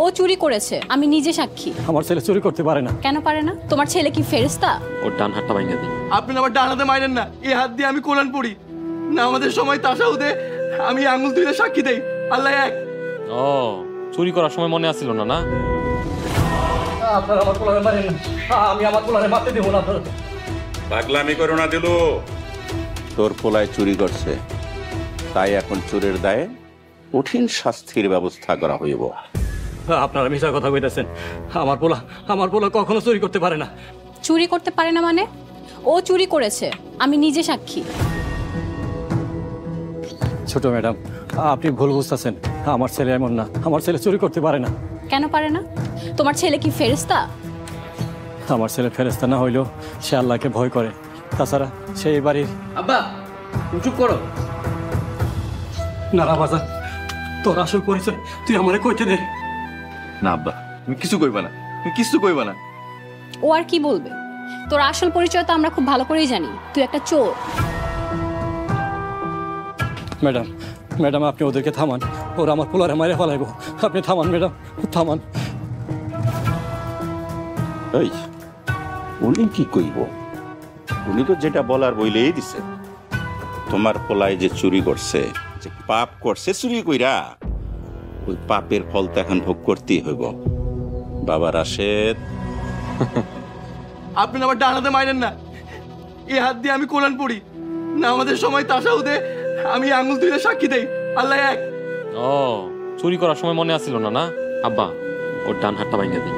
ও চুরি করেছে, আমি নিজে সাক্ষী। আমার ছেলে চুরি করতে পারে না। কেন পারে না? তোমার ছেলে কি ফেরেশতা? ওর ডান হাতটা ভাঙা দিই। আপনি আমার ডান হাতে মারেন না, এই হাত দিয়ে আমি কোরআন পড়ি না। আমাদের সময় তাসাউদে আমি আঙুল তুলে সাক্ষী দেই আল্লাহ এক। ও চুরি করার সময় মনে আসছিল না? না আপনারা আমার পোলারে মারেন না, আমি আমার পোলারে মারতে দেবো না। পাগলামি করো না দিলু। তোর পোলায় চুরি করছে, তাই এখন চোরের দায়ে কঠিন শাস্তির ব্যবস্থা করা হইব। আপনারা মিছা কথা কইতেছেন। আমার পোলা কখনো চুরি করতে পারে না। চুরি করতে পারে না মানে? ও চুরি করেছে, আমি নিজে সাক্ষী। ছোট ম্যাডাম, আপনি ভুল বুঝতেছেন। আমার ছেলে এমন না, আমার ছেলে চুরি করতে পারে না। কেন পারে না? তোমার ছেলে কি ফেরেশতা? আমার ছেলে ফেরেশতা না হইলেও সে আল্লাহকে ভয় করে। তাছাড়া সে এই বাড়ির। আব্বা তুমি চুপ করো। না বাজা, তোর আসল পরিচয় তুই আমারে কইতে দে। না আব্বা, তুমি কিছু কইবা না, তুমি কিছু কইবা না। ও আর কি বলবে? তোর আসল পরিচয় তো আমরা খুব ভালো করেই জানি, তুই একটা চোর। ম্যাডাম, ম্যাডাম আপনি ওদেরকে থামান, ওরা আমার পোলারে মারে ফেলাইব। আপনি থামান ম্যাডাম, থামান। এই উনি কি কইব? উনি তো যেটা বলার বইলেই দিছে। তোমার পোলায় যে চুরি করছে, যে পাপ করছে চুরি কইরা, ওই পাপের ফল তো এখন ভোগ করতেই হইব। বাবা রাশেদ, আপনি আমার ডান হাতে মারেন না, এই হাত দিয়ে আমি কোরআন পড়ি না। আমাদের সময় তাসাউদে আমি আঙুল তুলে সাক্ষী দেই আল্লাহ এক। ও চুরি করার সময় মনে আসছিল না? না আব্বা, ওর ডান হাতটা ভাঙা দিই।